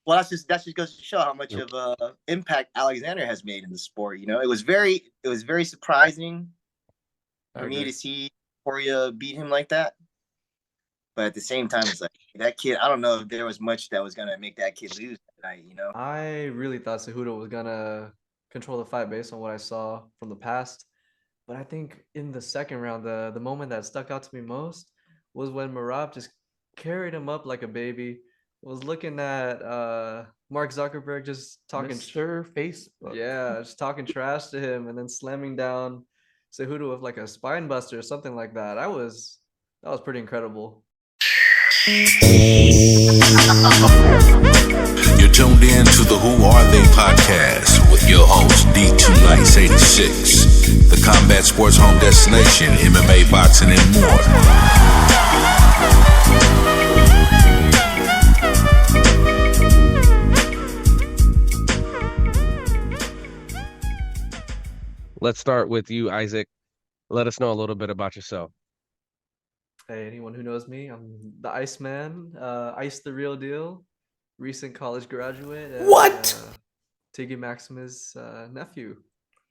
Well, that's just goes to show how much of a impact Alexander has made in the sport. It was very surprising I for me agree. to see Poirier beat him like that. But at the same time, it's like that kid. I don't know if there was much that was gonna make that kid lose that night. I really thought Cejudo was gonna control the fight based on what I saw from the past. But I think in the second round, the moment that stuck out to me most was when Merab just carried him up like a baby. Was looking at Mark Zuckerberg just talking, Mr. Facebook. yeah, just talking trash to him, and then slamming down Cejudo with like a spine buster or something like that. That was pretty incredible. You're tuned in to the Who Are They podcast with your host D2Nice86, the combat sports home destination, MMA, boxing, and more. Let's start with you, Isaac. Let us know a little bit about yourself. Hey, anyone who knows me, I'm the Iceman, Ice the real deal, recent college graduate. And, What? Tiggy Maximus' nephew.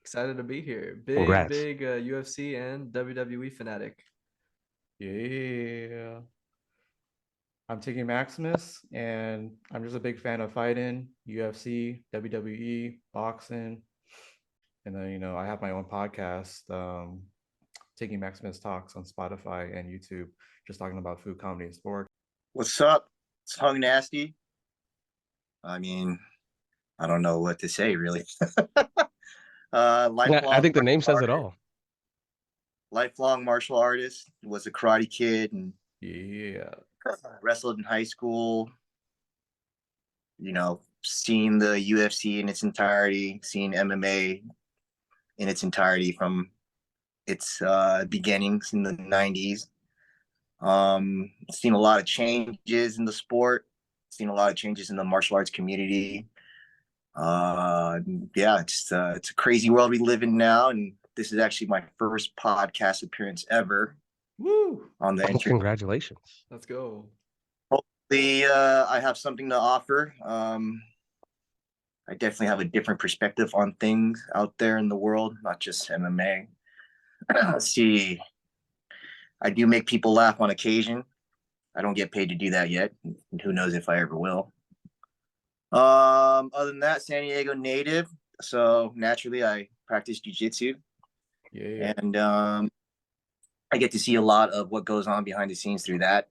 Excited to be here. Big, Congrats. big UFC and WWE fanatic. Yeah. I'm Tiki Maximus, and I'm just a big fan of fighting, UFC, WWE, boxing. And then, I have my own podcast, Tiki Maximus Talks on Spotify and YouTube, just talking about food, comedy, and sport. What's up? It's Hung Nasty. I mean, I don't know what to say really. I think the name says it all. Lifelong martial artist. Was a karate kid and Yeah. wrestled in high school. Seen the UFC in its entirety, seen MMA in its entirety from its beginnings in the 90s. Seen a lot of changes in the sport, seen a lot of changes in the martial arts community. Yeah, it's a crazy world we live in now, and this is actually my first podcast appearance ever. Woo! On the internet. Congratulations. Let's go. Hopefully, I have something to offer. I definitely have a different perspective on things out there in the world, not just MMA. See, I do make people laugh on occasion. I don't get paid to do that yet. Who knows if I ever will. Other than that, San Diego native. So naturally, I practice jiu-jitsu. Yeah. And I get to see a lot of what goes on behind the scenes through that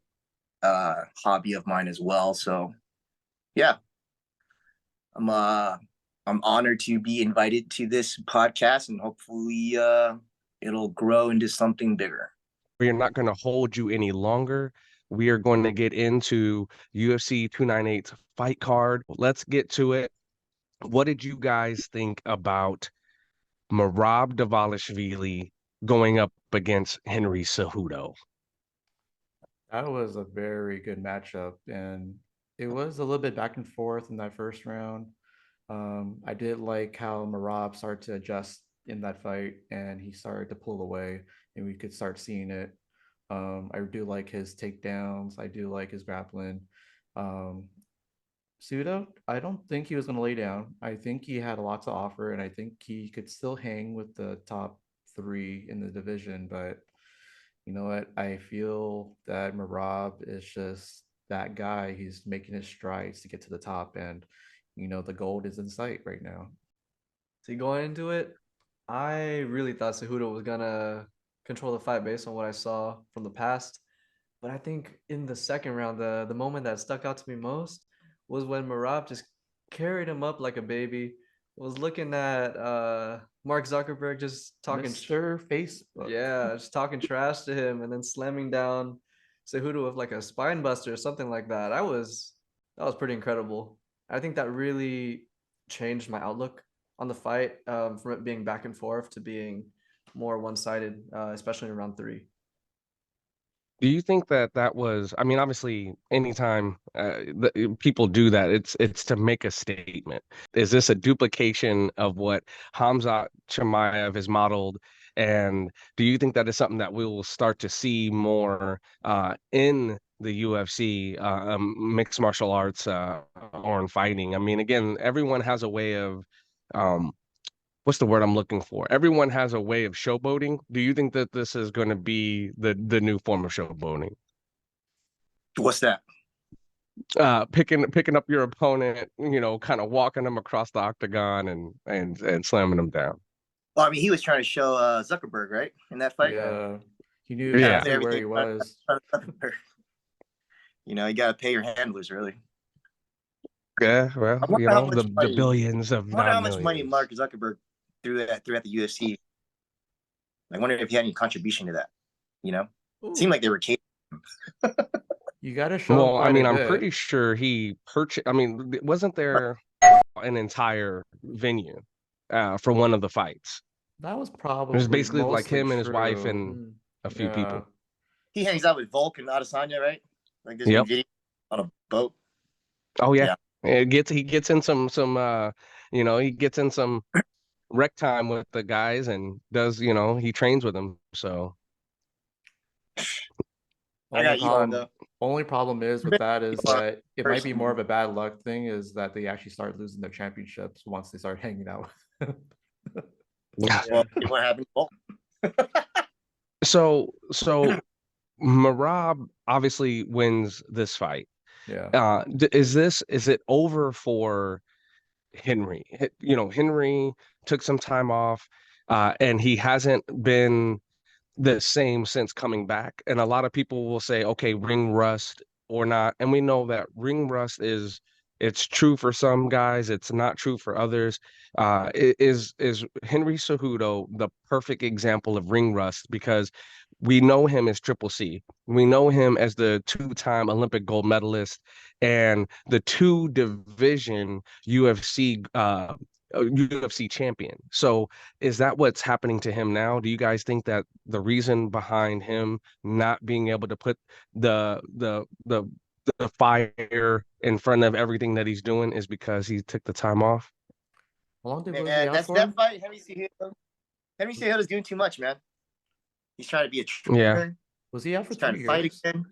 hobby of mine as well. So, yeah, I'm honored to be invited to this podcast, and hopefully, it'll grow into something bigger. We are not going to hold you any longer. We are going to get into UFC 298's fight card. Let's get to it. What did you guys think about Merab Dvalishvili going up against Henry Cejudo? That was a very good matchup, and it was a little bit back and forth in that first round. I did like how Merab started to adjust in that fight, and he started to pull away, and we could start seeing it. I do like his takedowns. I do like his grappling. Um, Suda, I don't think he was going to lay down. I think he had a lot to offer, and I think he could still hang with the top three in the division. But you know what? I feel that Merab is just that guy. He's making his strides to get to the top, and the gold is in sight right now. See, going into it, I really thought Cejudo was gonna control the fight based on what I saw from the past. But I think in the second round, the moment that stuck out to me most was when Merab just carried him up like a baby. Was looking at Mark Zuckerberg just talking, Mr. Facebook. yeah, just talking trash to him, and then slamming down Cejudo with like a spine buster or something like that. That was pretty incredible. I think that really changed my outlook on the fight, from it being back and forth to being more one-sided, especially in round 3. Do you think that was, I mean, obviously, anytime people do that, it's to make a statement. Is this a duplication of what Hamzat Chimaev has modeled? And do you think that is something that we will start to see more in the UFC, mixed martial arts on fighting. I mean, again, everyone has a way of what's the word I'm looking for? Everyone has a way of showboating. Do you think that this is going to be the new form of showboating? What's that? Picking up your opponent, kind of walking them across the octagon and slamming them down. Well, I mean, he was trying to show Zuckerberg, right, in that fight. Yeah, he knew Yeah. exactly where he was. You got to pay your handlers, really. Yeah, well, I wonder how much the money- billions of I wonder how much non-millions. money Mark Zuckerberg threw at the UFC. I wonder if he had any contribution to that. It seemed like they were catering. You got to show him Well, I quite mean, a I'm bit. pretty sure he purchased. I mean, wasn't there an entire venue for one of the fights? That was It probably was basically like mostly him and his wife true. and a few Yeah. people. He hangs out with Volk and Adesanya, right? Like there's Yep. been video on a boat. Oh yeah. He gets in some he gets in some rec time with the guys and does, he trains with them. So I got Elon though. Only problem is with that is that it might be more of Personally. a bad luck thing, is that they actually start losing their championships once they start hanging out with him. Well, what happened? Well, so Merab obviously wins this fight. Yeah. Is it over for Henry? Henry took some time off, and he hasn't been the same since coming back. And a lot of people will say, okay, ring rust or not. And we know that ring rust it's true for some guys, it's not true for others. Is Henry Cejudo the perfect example of ring rust? Because we know him as Triple C. We know him as the two-time Olympic gold medalist and the two-division UFC champion. So is that what's happening to him now? Do you guys think that the reason behind him not being able to put the fire in front of everything that he's doing is because he took the time off? How long did he man, out that's for? that fight. Henry Cejudo's doing too much, man. He's trying to be a trainer. Yeah. Was he out for He's trying 3 to fight years? again.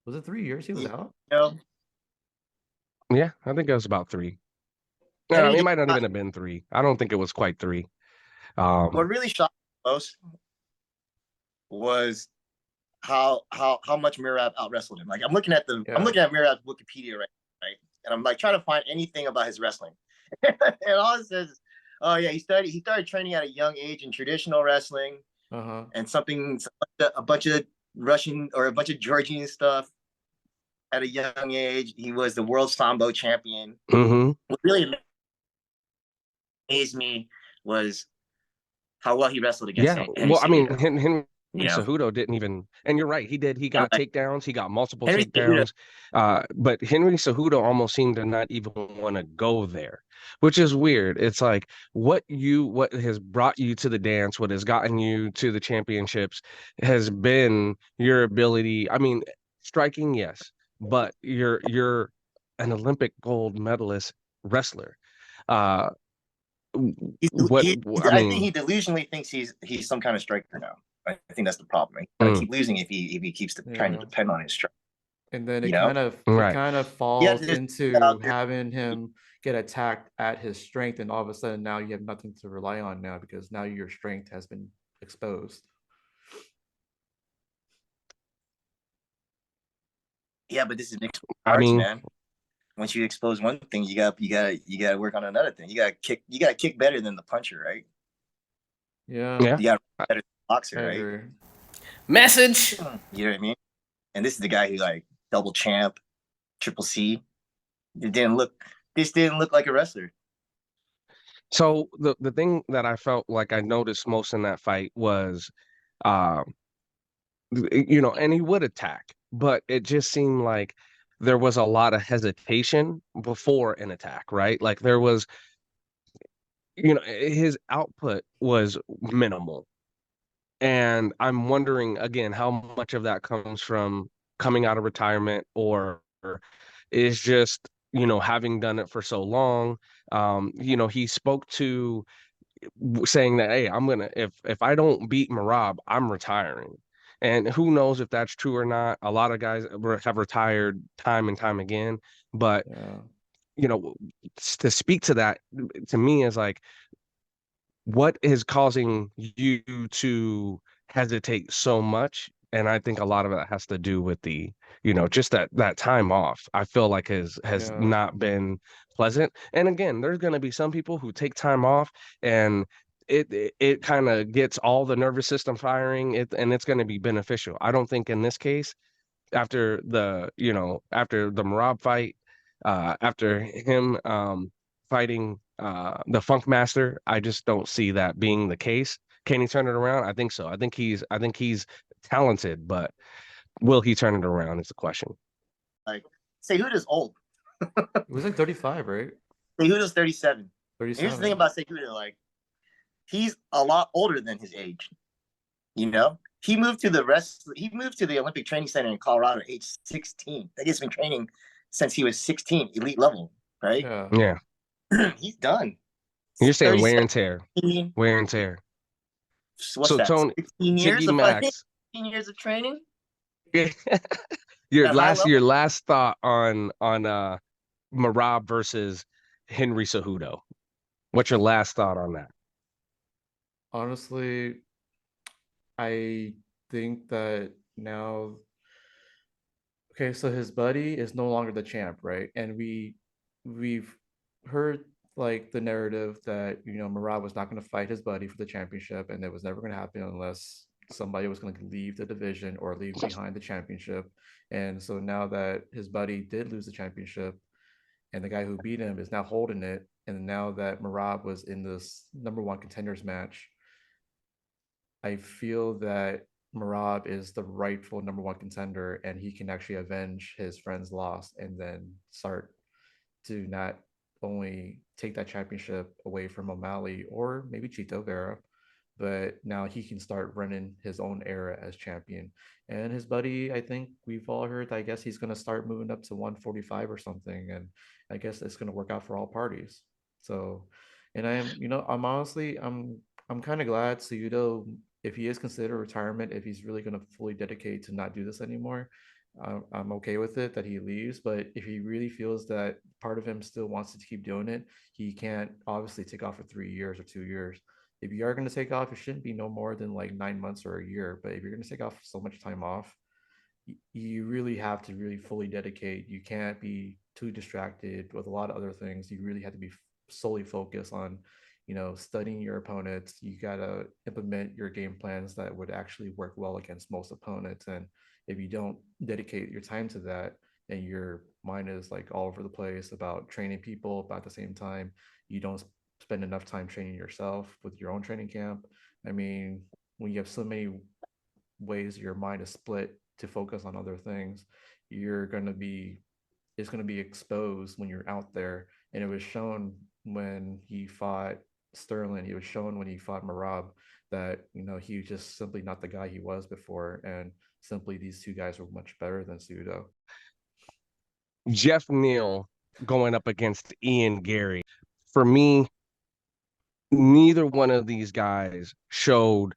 Was it 3 years he was out? Yeah, I think it was about 3. Yeah, No, he it did might not not- even have been 3. I don't think it was quite 3. What really shocked me most was how much Merab out wrestled him. Like I'm looking at Merab's Wikipedia right, and I'm like trying to find anything about his wrestling, and all it says is, oh yeah, he started training at a young age in traditional wrestling, and a bunch of Russian or a bunch of Georgian stuff at a young age. He was the world Sambo champion. Mm-hmm. What really amazed me was how well he wrestled against Yeah. Henry Well, I mean, Cejudo. Henry You know? Cejudo didn't even, and you're right, he did. He got takedowns. He got multiple Henry takedowns. But Henry Cejudo almost seemed to not even want to go there, which is weird. It's like what has brought you to the dance, what has gotten you to the championships has been your ability. I mean, striking, yes, but you're an Olympic gold medalist wrestler. I think he delusionally thinks he's some kind of striker now. I think that's the problem. He's gonna keep losing if he keeps trying to depend on his strike. And then it Right. kind of falls into having him get attacked at his strength, and all of a sudden now you have nothing to rely on now because now your strength has been exposed. Yeah, but this is mixed arts, man. Once you expose one thing, you gotta work on another thing. You gotta kick better than the puncher, right? Yeah. You gotta better than the boxer, right? Message. You know what I mean? And this is the guy who like double champ, Triple C. This didn't look like a wrestler. So the thing that I felt like I noticed most in that fight was, and he would attack, but it just seemed like there was a lot of hesitation before an attack, right? Like there was, his output was minimal. And I'm wondering again how much of that comes from coming out of retirement or is just, having done it for so long. He spoke to saying that, hey, I'm gonna if I don't beat Merab, I'm retiring. And who knows if that's true or not. A lot of guys have retired time and time again, But Yeah. you know, to speak to that, to me is like, what is causing you to hesitate so much? And I think a lot of it has to do with the, just that time off. I feel like has Yeah. not been pleasant. And again, there's going to be some people who take time off and it kind of gets all the nervous system firing, and it's going to be beneficial. I don't think in this case, after the Merab fight, after him fighting the Funk Master, I just don't see that being the case. Can he turn it around? I think so. I think he's talented, but will he turn it around is the question. Like, Cejudo's old. It was like 35, right? Cejudo's 37. And here's the thing 37. about Cejudo, like, he's a lot older than his age. You know, he moved to the Olympic Training Center in Colorado at age 16. Like, he's been training since he was 16, elite level, right? Yeah. Yeah, He's done. you're saying wear 37, and tear, wear and tear. what's So that? Tony, 16 years Jiggy of fighting? Max, 16 years of training? your At high your level? last thought on Merab versus Henry Cejudo. What's your last thought on that? Honestly, I think that now, okay, so his buddy is no longer the champ, right? And we've heard like the narrative that Merab was not going to fight his buddy for the championship, and it was never going to happen unless somebody was going to leave the division or leave behind the championship. And so now that his buddy did lose the championship, and the guy who beat him is now holding it, and now that Merab was in this number one contenders match, I feel that Merab is the rightful number one contender, and he can actually avenge his friend's loss and then start to not only take that championship away from O'Malley or maybe Chito Vera, but now he can start running his own era as champion. And his buddy, I think we've all heard, I guess he's going to start moving up to 145 or something. And I guess it's going to work out for all parties. So, and I'm honestly, I'm kind of glad Cejudo, if he is considered retirement, if he's really going to fully dedicate to not do this anymore, I'm okay with it that he leaves. But if he really feels that part of him still wants to keep doing it, he can't obviously take off for 3 years or 2 years. If you are going to take off, it shouldn't be no more than like 9 months or a year. But if you're going to take off so much time off, you really have to really fully dedicate. You can't be too distracted with a lot of other things. You really have to be solely focused on, studying your opponents. You got to implement your game plans that would actually work well against most opponents. And if you don't dedicate your time to that, and your mind is like all over the place about training people, but at the same time, you don't spend enough time training yourself with your own training camp. I mean, when you have so many ways your mind is split to focus on other things, you're going to be it's going to be exposed when you're out there. And it was shown when he fought Sterling, it was shown when he fought Merab that he was just simply not the guy he was before, and simply these two guys were much better than Cejudo. Jeff Neal going up against Ian Gerry. For me, neither one of these guys showed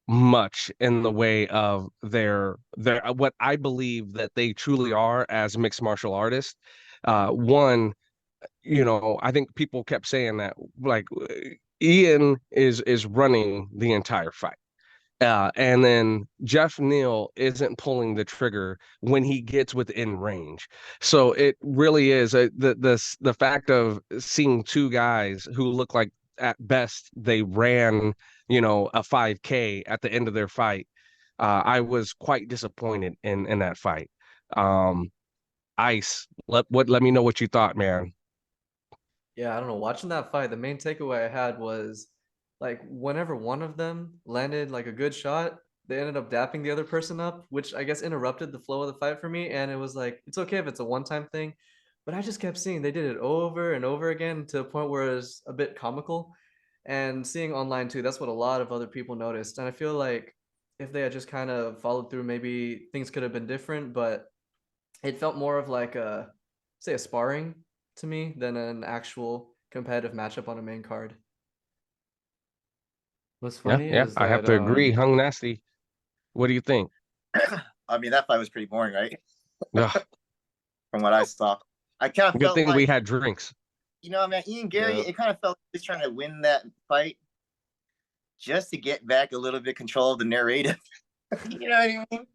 much in the way of their what I believe that they truly are as mixed martial artists. One, I think people kept saying that like Ian is running the entire fight. And then Jeff Neal isn't pulling the trigger when he gets within range. So it really is the fact of seeing two guys who look like at best they ran, a 5K at the end of their fight. I was quite disappointed in that fight. Ice, let me know what you thought, man. Yeah, I don't know. Watching that fight, the main takeaway I had was like whenever one of them landed like a good shot, they ended up dapping the other person up, which I guess interrupted the flow of the fight for me. And it was like, it's okay if it's a one-time thing, but I just kept seeing they did it over and over again to a point where it was a bit comical. And seeing online too, that's what a lot of other people noticed. And I feel like if they had just kind of followed through, maybe things could have been different, but it felt more of like a sparring to me than an actual competitive matchup on a main card. What's Yeah, funny yeah, is I have that to agree. Hung Nasty. What do you think? I mean, that fight was pretty boring, right? Ugh. From what I saw. I kind of Good felt thing we like, had drinks. man, Ian Gerry, Yep. it kind of felt like he was trying to win that fight just to get back a little bit control of the narrative. You know what I mean?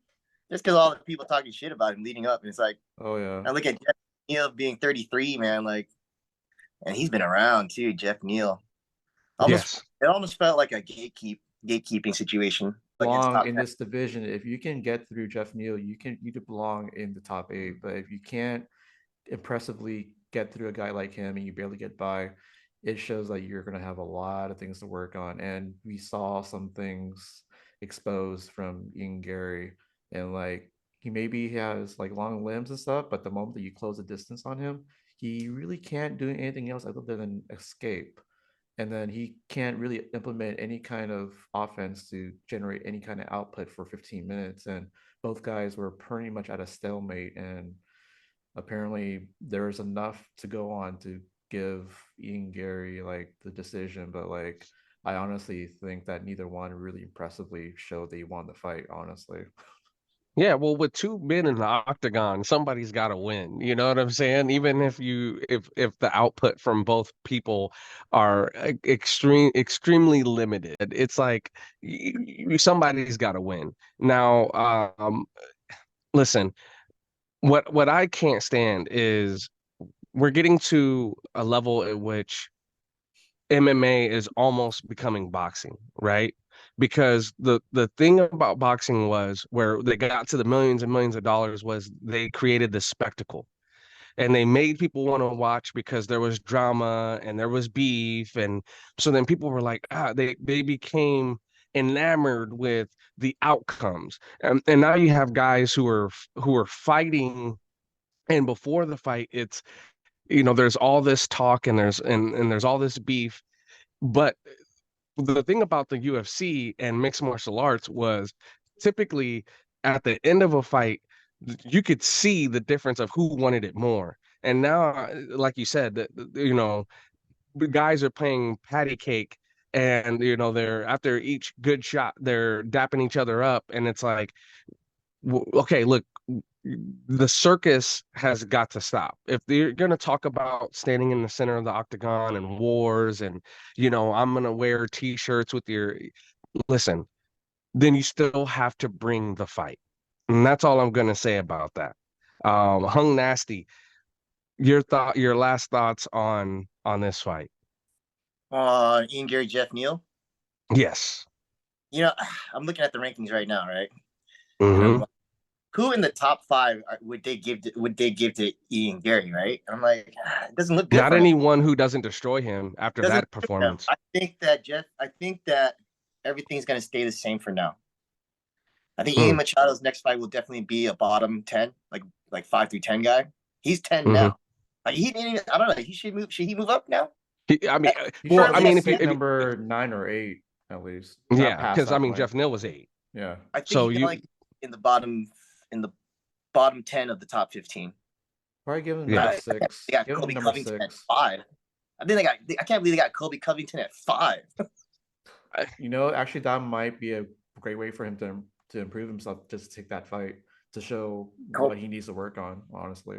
Just because all the people talking shit about him leading up, and it's like, Oh yeah. I look at Jeff Neal being 33, man, like, and he's been around too, Jeff Neal. Yes. It almost felt like a gatekeeping situation against Belong top in 10. this division. If you can get through Jeff Neal, you could belong in the top 8. But if you can't impressively get through a guy like him and you barely get by, it shows that you're gonna have a lot of things to work on. And we saw some things exposed from Ian Gary, and like he maybe has like long limbs and stuff, but the moment that you close the distance on him, he really can't do anything else other than escape. And then he can't really implement any kind of offense to generate any kind of output for 15 minutes. And both guys were pretty much at a stalemate. And apparently there was enough to go on to give Ian Gary like the decision. But like, I honestly think that neither one really impressively showed they won the fight, honestly. Yeah, well, with two men in the octagon, somebody's got to win. You know what I'm saying? Even if the output from both people are extremely limited, it's like somebody's got to win. Now, listen, what I can't stand is we're getting to a level at which MMA is almost becoming boxing, right? Because the thing about boxing was where they got to the millions and millions of dollars was they created this spectacle and they made people want to watch because there was drama and there was beef, and so then people were like, they became enamored with the outcomes, and now you have guys who are fighting, and before the fight it's there's all this talk and there's all this beef, but the thing about the UFC and mixed martial arts was typically at the end of a fight, you could see the difference of who wanted it more. And now, like you said, that the guys are playing patty cake, and they're after each good shot, they're dapping each other up, and it's like, okay, look, the circus has got to stop. If they're going to talk about standing in the center of the octagon and wars and, I'm going to wear t-shirts with your, listen, then you still have to bring the fight. And that's all I'm going to say about that. Hung Nasty, your last thoughts on this fight. Ian Gary, Jeff Neal. Yes. I'm looking at the rankings right now, right? And I'm Mm-hmm. like, who in the top 5 would they give to Ian Gary, right? And I'm like, it doesn't look good Not for him. anyone who doesn't destroy him after Doesn't that performance. I think that everything's going to stay the same for now. I think Ian Machado's next fight will definitely be a bottom 10, like 5 through 10 guy. He's 10 now. Like he didn't even, I don't know. Should he move up now? If number 9 or 8 at least. Yeah, because Jeff Neal was 8. Yeah. I think he's in the bottom 10 of the top 15. Probably give him number 6. They got Colby Covington at 5. I can't believe they got Colby Covington at 5. Actually, that might be a great way for him to improve himself, just to take that fight to show what he needs to work on, honestly.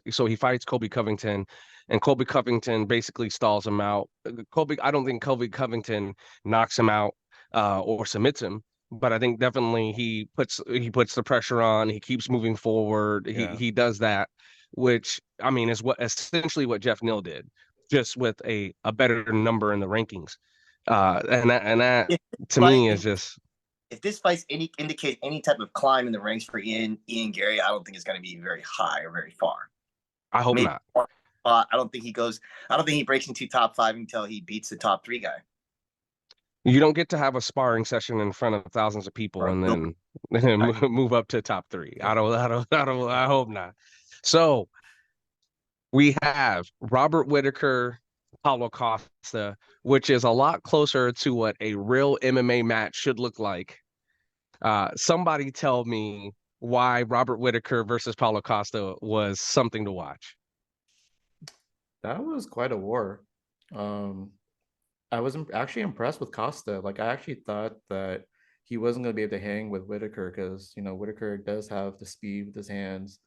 So he fights Colby Covington, and Colby Covington basically stalls him out. I don't think Colby Covington knocks him out or submits him, but I think definitely he puts the pressure on. He keeps moving forward. Yeah. He does that, which is essentially what Jeff Neal did, just with a better number in the rankings. And that to me is just. If this fight indicates any type of climb in the ranks for Ian Gary, I don't think it's going to be very high or very far. I hope not. I don't think he breaks into top 5 until he beats the top 3 guy. You don't get to have a sparring session in front of thousands of people and then move up to top 3. I hope not. So we have Robert Whitaker, Paulo Costa, which is a lot closer to what a real MMA match should look like. Somebody tell me why Robert Whitaker versus Paulo Costa was something to watch. That was quite a war. I was actually impressed with Costa. Like, I actually thought that he wasn't going to be able to hang with Whitaker because, Whitaker does have the speed with his hands.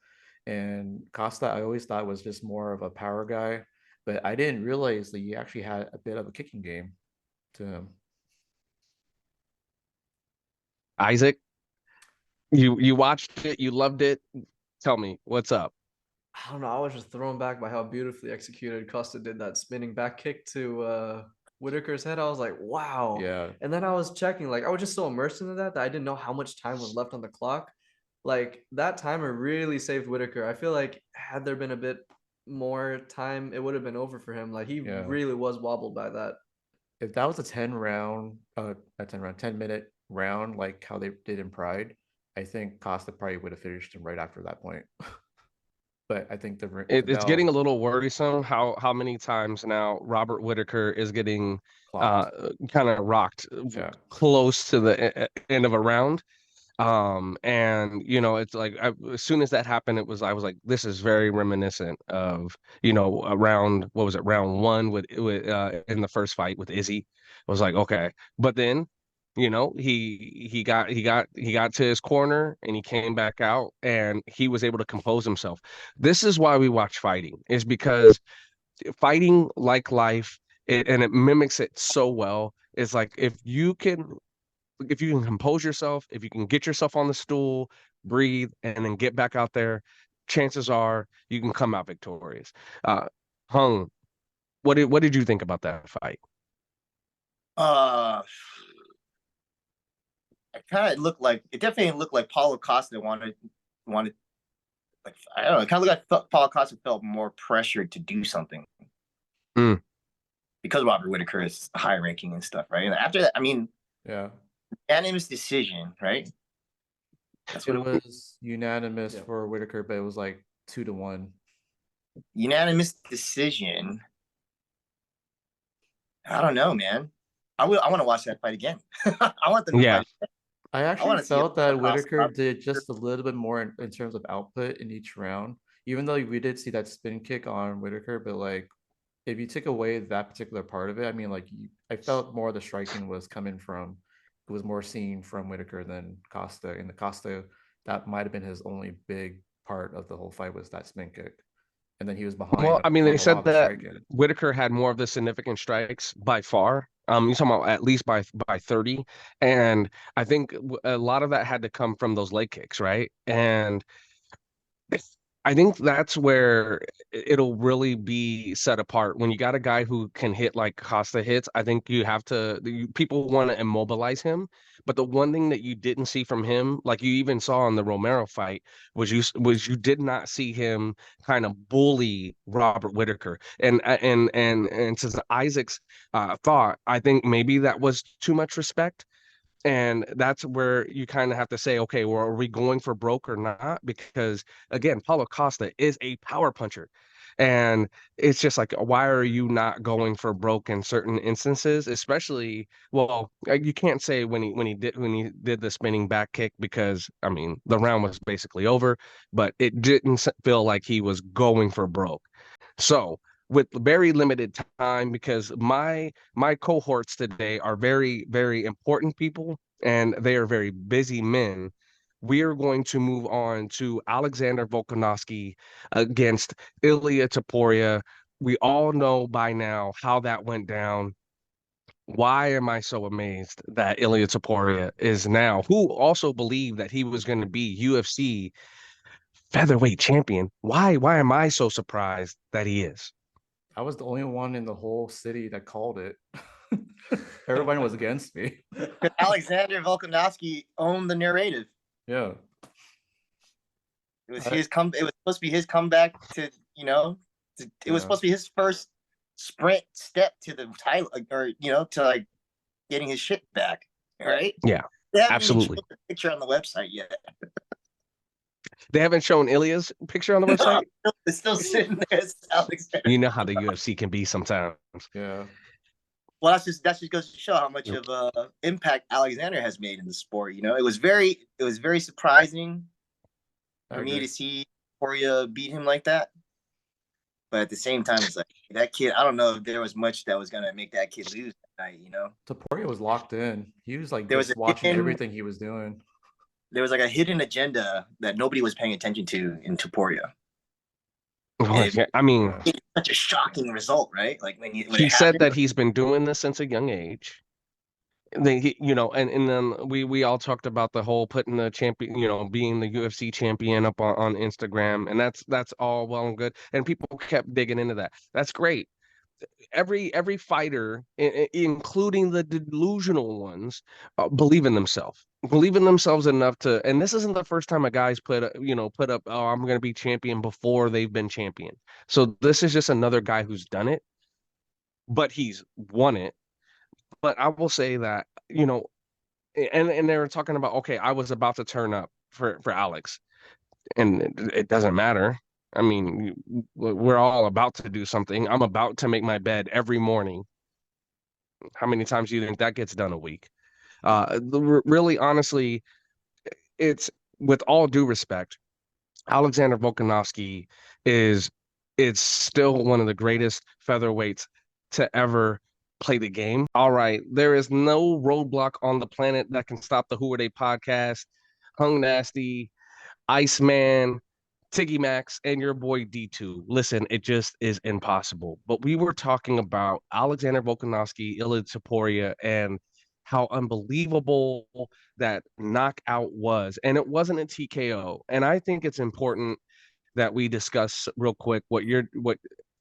And Costa, I always thought was just more of a power guy, but I didn't realize that he actually had a bit of a kicking game to him. Isaac, you watched it, you loved it. Tell me what's up. I don't know. I was just thrown back by how beautifully executed Costa did that spinning back kick to Whitaker's head. I was like, wow. Yeah, And then I was checking, like I was just so immersed into that I didn't know how much time was left on the clock. Like that timer really saved Whitaker. I feel like had there been a bit more time, it would have been over for him. Like he Yeah. really was wobbled by that. if that was a 10-minute round, like how they did in Pride, I think Costa probably would have finished him right after that point. But I think the It's bell getting a little worrisome how many times now Robert Whitaker is getting clocked. kind of rocked Yeah. close to the end of a round. And it's like as soon as that happened, I was like, this is very reminiscent of around, what was it, round one with in the first fight with Izzy. I was like, okay, but then he got to his corner and he came back out and he was able to compose himself. This is why we watch fighting, is because fighting, like life, and it mimics it so well. It's like if you can compose yourself, if you can get yourself on the stool, breathe, and then get back out there, chances are you can come out victorious. Hung, what did you think about that fight? Uh, it definitely looked like Paulo Costa wanted like, I don't know, it kind of looked like Paulo Costa felt more pressured to do something. Mm. Because Robert Whitaker is high ranking and stuff, right? And after that, I mean, Yeah. unanimous decision, right? That's what It was unanimous Yeah. for Whitaker, but it was like 2-1. Unanimous decision. I don't know, man. I want to watch that fight again. I want them to Yeah. fight. I actually wanna see felt that Costa- Whitaker did just a little bit more in terms of output in each round, even though we did see that spin kick on Whitaker. But like, if you take away that particular part of it, I mean, like, I felt more of the striking was coming from, it was more seen from Whitaker than Costa. And the Costa, that might have been his only big part of the whole fight, was that spin kick. And then he was behind Well, I mean, on they a lot said of the that striking. Whitaker had more of the significant strikes by far. You're talking about at least by 30, and I think a lot of that had to come from those leg kicks, right? And I think that's where it'll really be set apart when you got a guy who can hit like Costa hits. I think people want to immobilize him, but the one thing that you didn't see from him, like you even saw in the Romero fight, was you did not see him kind of bully Robert Whitaker. And since Isaac's thought, I think maybe that was too much respect. And that's where you kind of have to say, okay, well, are we going for broke or not? Because again, Paulo Costa is a power puncher. And it's just like, why are you not going for broke in certain instances? Especially, well, you can't say when he did the spinning back kick, because I mean the round was basically over, but it didn't feel like he was going for broke. So with very limited time, because my cohorts today are very, very important people and they are very busy men, we are going to move on to Alexander Volkanovski against Ilia Topuria. We all know by now how that went down. Why am I so amazed that Ilia Topuria is now, who also believed that he was going to be UFC featherweight champion? Why am I so surprised that he is? I was the only one in the whole city that called it. Everybody was against me. Alexander Volkanovski owned the narrative. Yeah. It was I- It was supposed to be his comeback to, it was Yeah. supposed to be his first sprint step to the title, or to like getting his shit back. Right? Yeah, They haven't even absolutely. shown the picture on the website yet. They haven't shown Ilya's picture on the website. It's still sitting there. It's Alexander. You know how the UFC can be sometimes. Yeah. Well, that just goes to show how much of impact Alexander has made in the sport. It was very surprising I for me agree. to see Poirier beat him like that. But at the same time, it's like that kid. I don't know if there was much that was gonna make that kid lose that night. Topuria was locked in. He was like There was just a watching hidden- everything he was doing. there was like a hidden agenda that nobody was paying attention to in Topuria. I mean, It's such a shocking result, right? Like when he it said happened. that he's been doing this since a young age. And then we all talked about the whole putting the champion, being the UFC champion up on Instagram, and that's all well and good. And people kept digging into that. That's great. Every fighter, including the delusional ones, believe in themselves enough to. And this isn't the first time a guy's put up, oh, I'm going to be champion before they've been champion. So this is just another guy who's done it, but he's won it. But I will say that, and they were talking about, okay, I was about to turn up for Alex, and it doesn't matter. I mean, we're all about to do something. I'm about to make my bed every morning. How many times do you think that gets done a week? Really, honestly, it's, with all due respect, Alexander Volkanovski is still one of the greatest featherweights to ever play the game. All right, there is no roadblock on the planet that can stop the Who Are They podcast. Hung Nasty, Iceman, Tiggy Max, and your boy D2. Listen, it just is impossible. But we were talking about Alexander Volkanovski, Ilia Topuria, and how unbelievable that knockout was. And it wasn't a TKO. And I think it's important that we discuss real quick what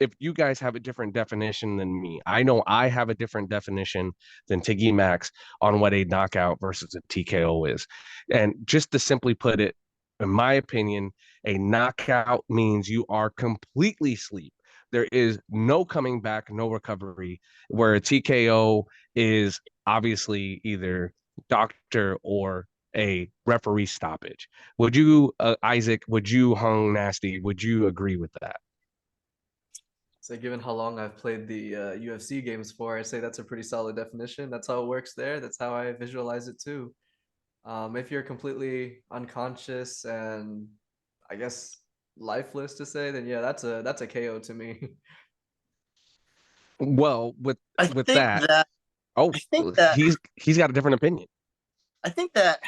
if you guys have a different definition than me. I know I have a different definition than Tiggy Max on what a knockout versus a TKO is. And just to simply put it, in my opinion, a knockout means you are completely asleep. There is no coming back, no recovery, where a TKO is obviously either doctor or a referee stoppage. Would you, Isaac, would you, Hung Nasty, would you agree with that? So given how long I've played the UFC games for, I say that's a pretty solid definition. That's how it works there. That's how I visualize it too. If you're completely unconscious and I guess lifeless to say, then yeah, that's a KO to me. Well, with I think that, that oh, I think that he's got a different opinion. I think that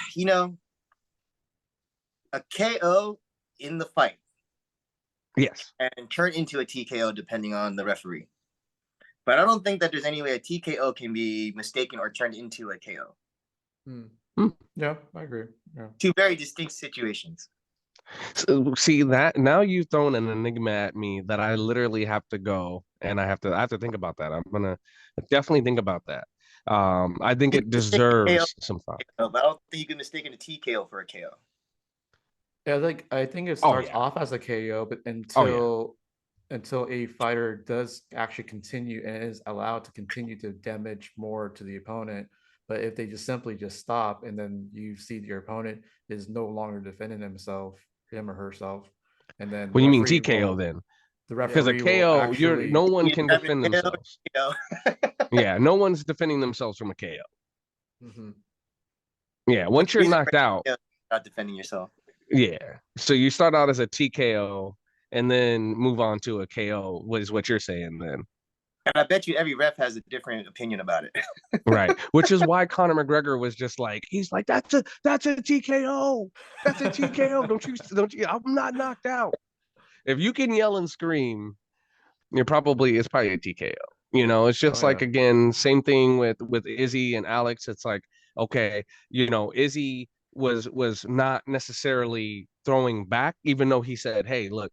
a KO in the fight Yes. and turn into a TKO depending on the referee. But I don't think that there's any way a TKO can be mistaken or turned into a KO. Yeah, I agree. Yeah. Two very distinct situations. So, see that now you've thrown an enigma at me that I literally have to go and I have to think about that. I'm gonna definitely think about that. I think it deserves some thought. But I don't think you can mistake a TKO for a KO. Yeah, I think it Oh, starts yeah. off as a KO, but Oh, yeah. until a fighter does actually continue and is allowed to continue to damage more to the opponent. But if they just simply just stop and then you see your opponent is no longer defending himself, him or herself, and then What do you mean TKO then? the Because a referee will KO, actually no one You can have a defend KO, themselves. KO. Yeah, no one's defending themselves from a KO. Mhm. Yeah, once you're Reason for knocked out, KO, not defending yourself. yeah. So you start out as a TKO and then move on to a KO, is what you're saying then. And I bet you every ref has a different opinion about it. Right. Which is why Conor McGregor was just like, he's like, that's a TKO. That's a TKO. Don't you, I'm not knocked out. If you can yell and scream, it's probably a TKO. It's just like, yeah. again, same thing with Izzy and Alex. It's like, okay, Izzy was not necessarily throwing back, even though he said, hey, look,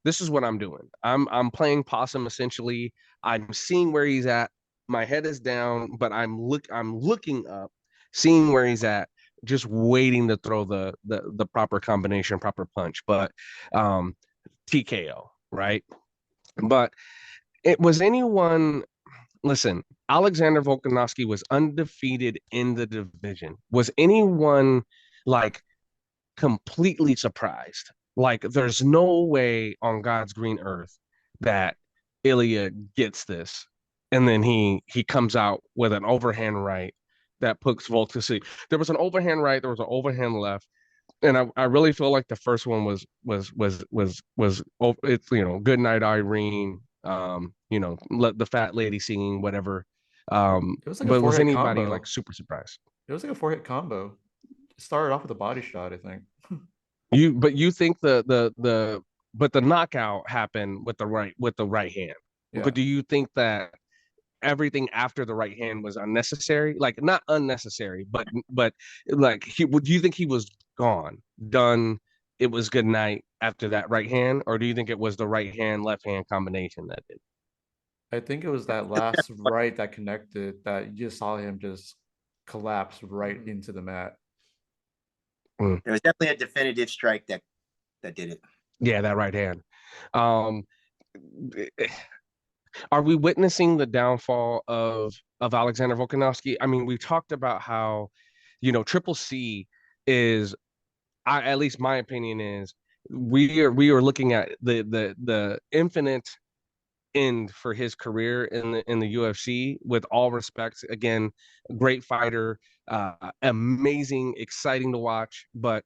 this is what I'm doing. I'm playing possum essentially. I'm seeing where he's at. My head is down, but I'm looking up, seeing where he's at, just waiting to throw the proper combination, proper punch. But TKO, right? But it was anyone. Listen, Alexander Volkanovski was undefeated in the division. Was anyone like completely surprised? Like, there's no way on God's green earth that Ilya gets this, and then he comes out with an overhand right that puts Volk to sleep. There was an overhand right, there was an overhand left, and I really feel like the first one was it's Good Night Irene, let the fat lady singing whatever. It was like a But was four-hit anybody combo. like super surprised? It was like a 4-hit combo. Started off with a body shot, I think. But you think but the knockout happened with the right hand. Yeah. But do you think that everything after the right hand was unnecessary? Like not unnecessary, but like would you think he was gone, done? It was good night after that right hand, or do you think it was the right hand left hand combination that did? I think it was that last right that connected that you just saw him just collapse right Mhm. into the mat. There was definitely a definitive strike that did it. Yeah, that right hand. Um, are we witnessing the downfall of Alexander Volkanovski? I mean, we talked about how, Triple C is, at least my opinion is, we are looking at the infinite end for his career in the UFC. With all respects, again, great fighter, amazing, exciting to watch. But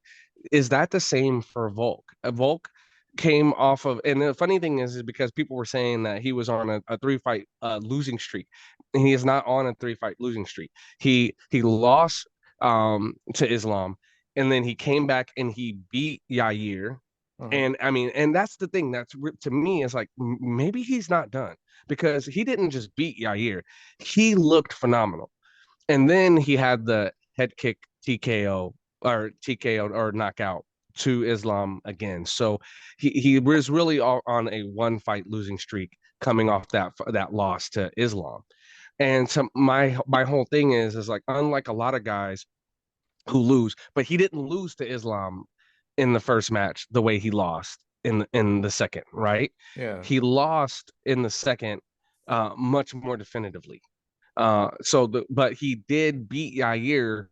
is that the same for Volk? Volk came off of, and the funny thing is because people were saying that he was on a 3 fight losing streak, and he is not on a 3 fight losing streak. He lost to Islam, and then he came back and he beat Yair. And I mean, and that's the thing that's to me is like maybe he's not done, because he didn't just beat Yair, he looked phenomenal. And then he had the head kick TKO or knockout to Islam again. So he was really on a 1 fight losing streak coming off that loss to Islam. And so my whole thing is like, unlike a lot of guys who lose, but he didn't lose to Islam in the first match the way he lost in the second, right? Yeah. He lost in the second much more definitively. But he did beat Yair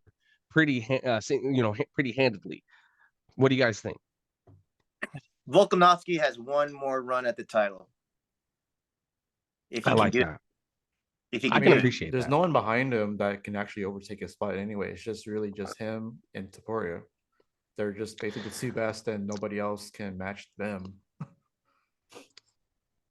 pretty handedly. What do you guys think? Volkanovski has one more run at the title. If he I can like do, that. if he I can can do it, appreciate There's that. no one behind him that can actually overtake his spot anyway. It's just really just him and Taporia. They're just basically the two best, and nobody else can match them.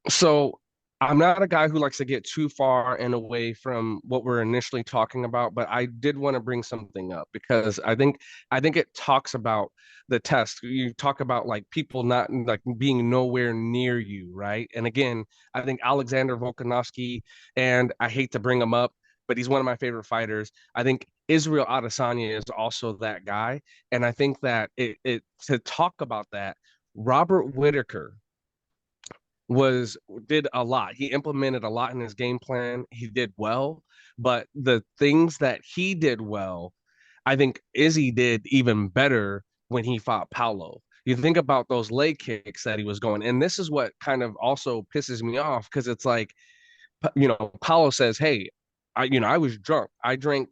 So I'm not a guy who likes to get too far and away from what we're initially talking about, but I did want to bring something up because I think it talks about the test. You talk about like people not like being nowhere near you, right? And again, I think Alexander Volkanovski, and I hate to bring him up, but he's one of my favorite fighters. I think Israel Adesanya is also that guy, and I think that it to talk about that, Robert Whitaker was did a lot. He implemented a lot in his game plan. He did well, but the things that he did well, I think Izzy did even better when he fought Paulo. You think about those leg kicks that he was going, and this is what kind of also pisses me off, because it's like, Paulo says, "Hey, I was drunk. I drank,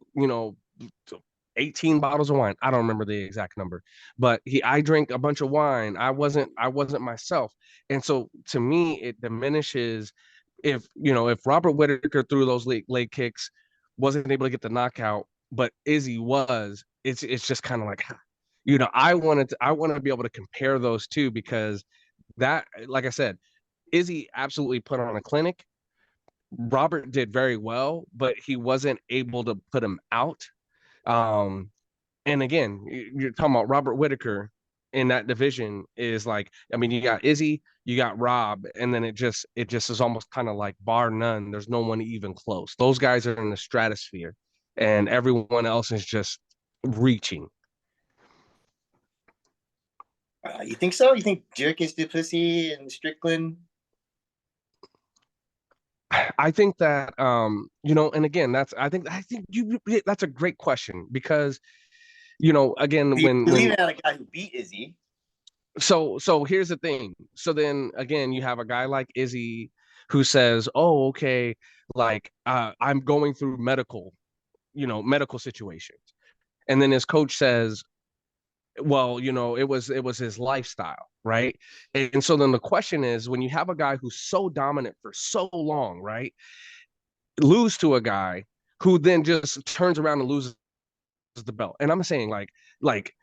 18 bottles of wine. I don't remember the exact number, but I drank a bunch of wine. I wasn't myself." And so to me, it diminishes if Robert Whitaker threw those leg kicks, wasn't able to get the knockout, but Izzy was, it's just kind of like, I want to be able to compare those two, because that, like I said, Izzy absolutely put on a clinic. Robert did very well, but he wasn't able to put him out. Um, and again, you're talking about Robert Whitaker in that division is like, I mean, you got Izzy, you got Rob, and then it just is almost kind of like bar none. There's no one even close. Those guys are in the stratosphere, and everyone else is just reaching. you think so? You think Jerkis, Duplessis, and Strickland? I think that and again, I think that's a great question, because again, You're when leaving out a guy who beat Izzy. so here's the thing. So then again, you have a guy like Izzy who says, "Oh, okay, like I'm going through medical situations," and then his coach says, "Well, it was his lifestyle, right?" And so then the question is, when you have a guy who's so dominant for so long, right, lose to a guy who then just turns around and loses the belt. And I'm saying like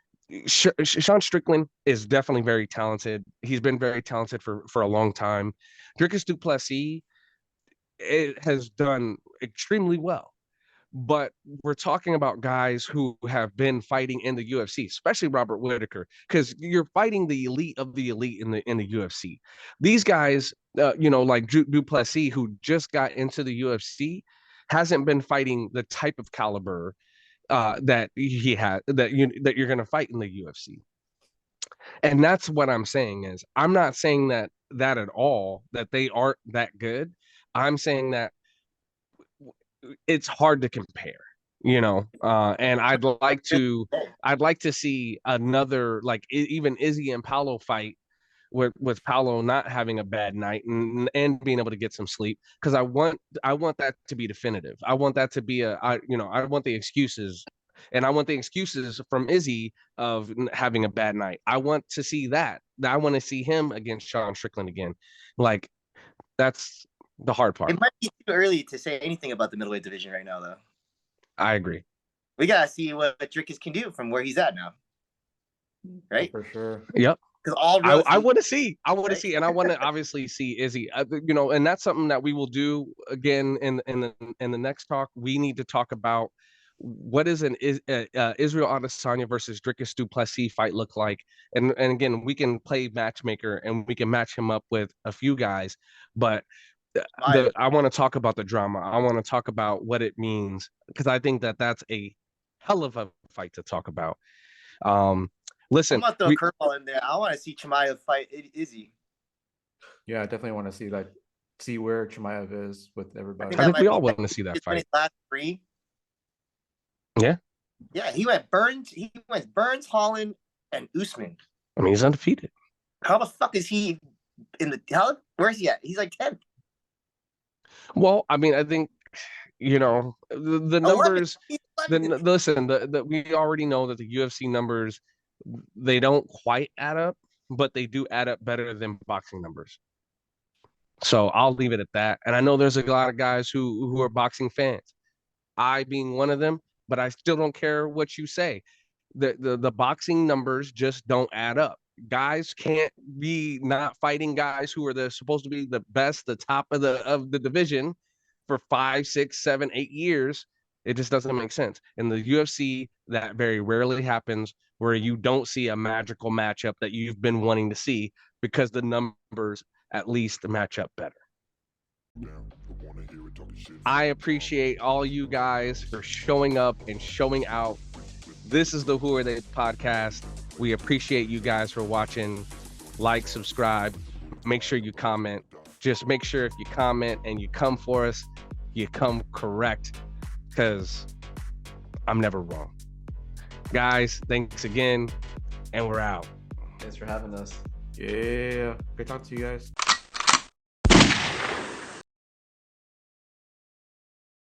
Sean Strickland is definitely very talented. He's been very talented for a long time. Dricus Duplessis, it has done extremely well. but we're talking about guys who have been fighting in the UFC, especially Robert Whitaker, because you're fighting the elite of the elite in the UFC. These guys, like Duplessis, who just got into the UFC, hasn't been fighting the type of caliber that he had that you're going to fight in the UFC. And that's what I'm saying is I'm not saying that at all, that they aren't that good. I'm saying that it's hard to compare, and I'd like to see another, like, even Izzy and Paulo fight with Paulo not having a bad night and being able to get some sleep, because I want that to be definitive. I want that to be I want the excuses, and I want the excuses from Izzy of having a bad night. I want to see that. I want to see him against Sean Strickland again. Like, that's the hard part. It might be too early to say anything about the middleweight division right now, though. I agree. We gotta see what Drickus can do from where he's at now, right? For sure. Yep. Because all I want to see. I want right? to see, and I want to obviously see Izzy. And that's something that we will do again in the next talk. We need to talk about what is Israel Adesanya versus Dricus du Plessis fight look like, and again, we can play matchmaker and we can match him up with a few guys, but I want to talk about the drama. I want to talk about what it means, because I think that that's a hell of a fight to talk about. Listen, I'm gonna throw a curveball in there. I want to see Chimaev fight Izzy. Yeah, I definitely want to see where Chimaev is with everybody. I think we all want to see that fight. Last three. Yeah. Yeah, he went Burns, Holland, and Usman. I mean, he's undefeated. How the fuck is he in the hell? Where's he at? He's like 10th. Well, I mean, I think, the numbers. Listen, we already know that the UFC numbers, they don't quite add up, but they do add up better than boxing numbers. So I'll leave it at that. And I know there's a lot of guys who are boxing fans, I being one of them, but I still don't care what you say. The boxing numbers just don't add up. Guys can't be not fighting guys who are supposed to be the best, the top of the division for 5, 6, 7, 8 years. It just doesn't make sense. In the UFC, that very rarely happens, where you don't see a magical matchup that you've been wanting to see, because the numbers at least match up better. I appreciate all you guys for showing up and showing out. This is the Who Are They podcast. We appreciate you guys for watching. Like, subscribe, make sure you comment. Just make sure if you comment and you come for us, you come correct, because I'm never wrong. Guys, thanks again, and we're out. Thanks for having us. Yeah. Great talking to you guys.